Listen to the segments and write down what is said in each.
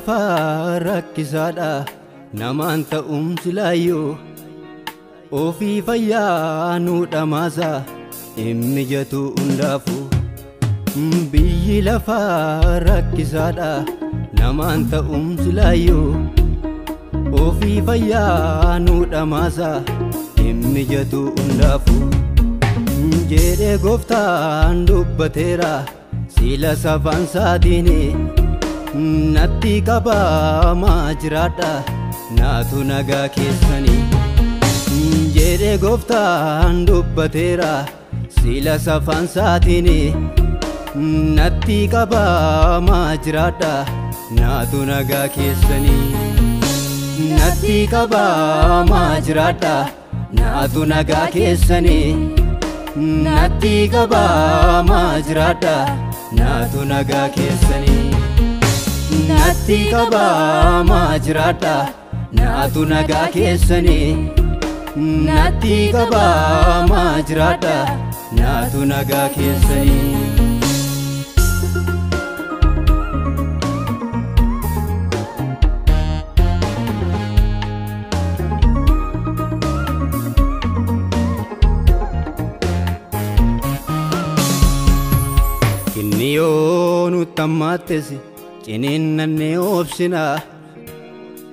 lafaa rakkisaadha namaan ta'umsi laayyoo ofii fayyaa nuu dhamaasa hin mijatu hundaafu. Biyyi lafaa rakkisaadha namaan ta'umsi laayyoo ofii fayyaa nuu dhamaasa hin mijatu hundaafu. Jedhee gooftaan dubbateera sila safaan saatiini natti qabamaa jiraadha naatu nagaa keessanii. Jedhee gooftaan dubbateera sila safaan saatiini natti qabamaa jiraadha naatu nagaa keessanii. Natti qabamaa jiraadha naatu nagaa keessanii. Natti qabamaa jiraadha naatu nagaa keessanii. Natti qabamaa jiraadha naatu nagaa keessanii. Natti qabamaa jiraadha naatu nagaa keessanii. Yoo nutammaatesi ciniinnannee obsina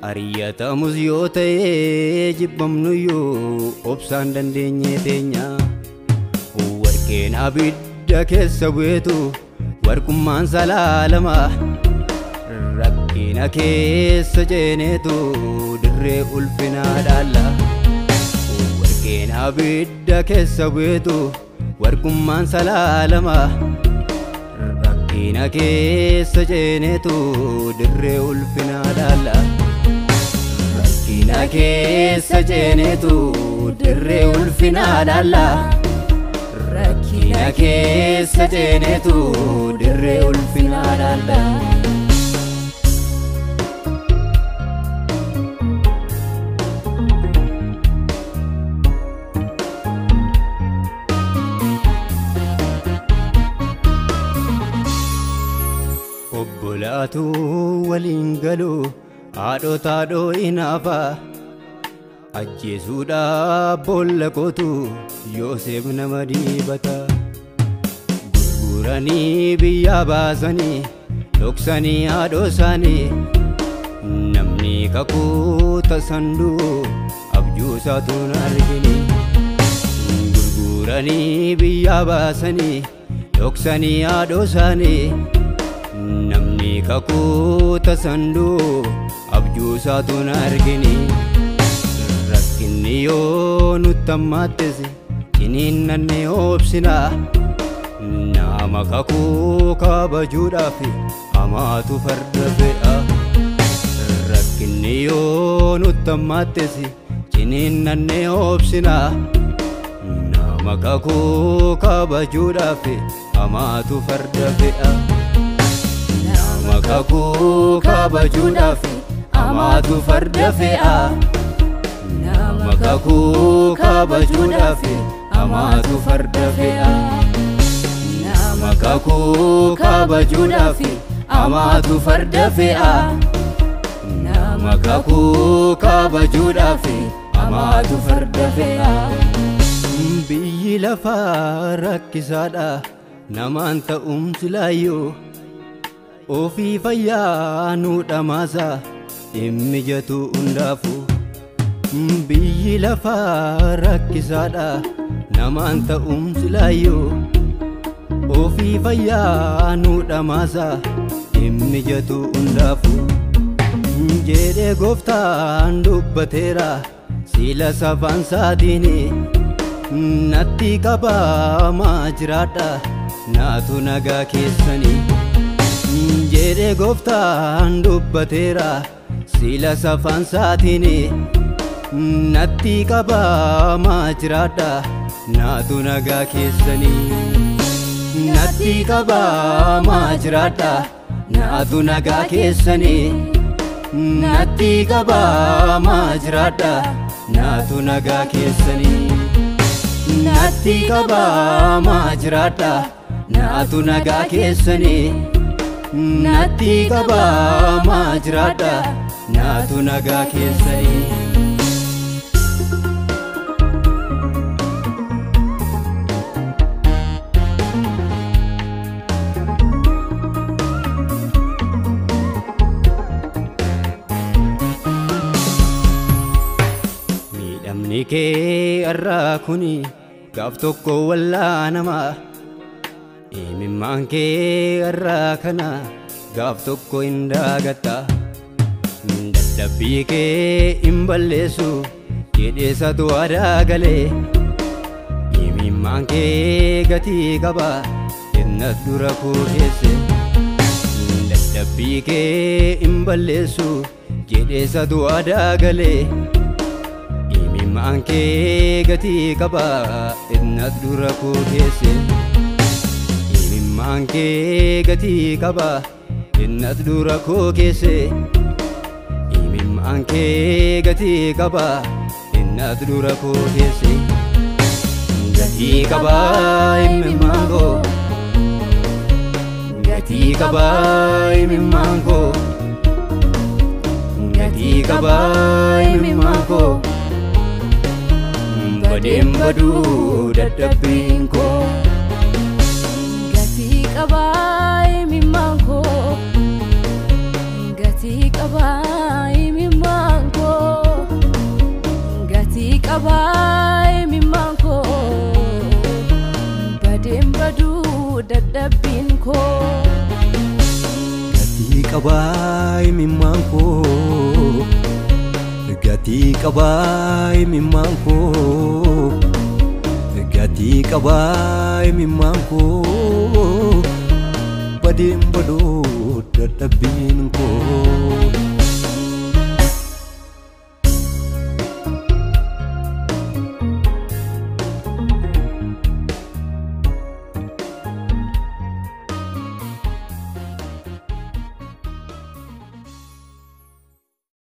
ariyyatamus yoo ta'ee jibbamnuyyuu obsaan dandeenyee teenya. Warqeen abidda keessa bu'eetu warqummaan salaalama rakkina keessa ceeneetu dirree ulfinaa dhaalla. Warqeen abidda keessa bu'eetu warqummaan salaalama rakkina keessa ceeneetu dirree ulfinaa dhaalla. Rakkina keessa ceeneetu dirree ulfinaa dhaalla. Rakkina keessa ceeneetu dirree ulfinaa dhaalla. Obbolaatu waliin galu haadhota haadhoo inaafa ajjeesuudhaaf boolla kootu Yoosef nama dibata. Gurguranii biyyaa baasanii dhoksanii haadhoo isaanii namni kakuu tasanduu abjuusaatu hin argini. Gurguranii biyyaa baasanii dhoksanii haadhoo isaanii namni kakuu tasanduu abjuusaatu hin argini. Rakkinni yoo nutammaatesi ciniinnannee obsina nama kakuu kabajuudhaaf hamaatu farda fe'a. Rakkinni yoo nutammaatesi ciniinnannee obsina nama kakuu kabajuudhaaf hamaatu farda fe'a. Nama kakuu kabajuudhaaf hamaatu farda fe'a. Nama kakuu kabajuudhaaf hamaatu farda fe'a. Nama kakuu kabajuudhaaf hamaatu farda fe'a. Nama kakuu kabajuudhaaf hamaatu farda fe'a. Biyyi lafaa rakkisaadha namaan ta'umsi laayyoo ofii fayyaa nuu dhamaasa hin mijatu hundaafu. Biyyi lafaa rakkisaadha namaan ta'umsi laayyoo ofii fayyaa nuu dhamaasa hin mijatu hundaafu. Jedhee gooftaan dubbateera sila safaan saatiini natti qabamaa jiraadha naatu nagaa keessanii. Jedhee gooftaan dubbateera sila safaan saatiini natti qabamaa jiraadha naatu nagaa keessanii. Natti qabamaa jiraadha naatu nagaa keessanii. Natti qabamaa jiraadha naatu nagaa keessanii. Natti qabamaa jiraadha naatu nagaa keessanii. natti qabaamaa jiraadha naatu nagaa keessanii. Miidhamni kee irraa kuni gaaf tokko wallaanama. Imimmaan kee irraa kana gaaf tokko hin daagatta. Dadhabbii kee hin balleessu jedheesatu aadaa galee. Imimmaan kee gatii qaba innas dura koo keesse. Dadhabbii kee hin balleessu jedheesatu aadaa galee. Imimmaan kee gatii qaba innas dura koo keesse. Imimmaan kee gatii qaba innas dura koo keesse. Imimmaan kee gatii qaba innas dura koo keesse. Gatii qaba imimmaan koo. Gatii qaba imimmaan koo. Gatii qaba imimmaan koo. Badeen baduu dadhabbiin koo. Gatii qaba imimmaan koo. Gatii qaba imimmaan koo. Gatii qaba imimmaan koo. Badeen baduu dadhabbiin koo. Gatii qaba imimmaan koo. Gatii qaba imimmaan koo. Gatii qaba imimmaan koo. Badeen baduu dadhabbiin koo.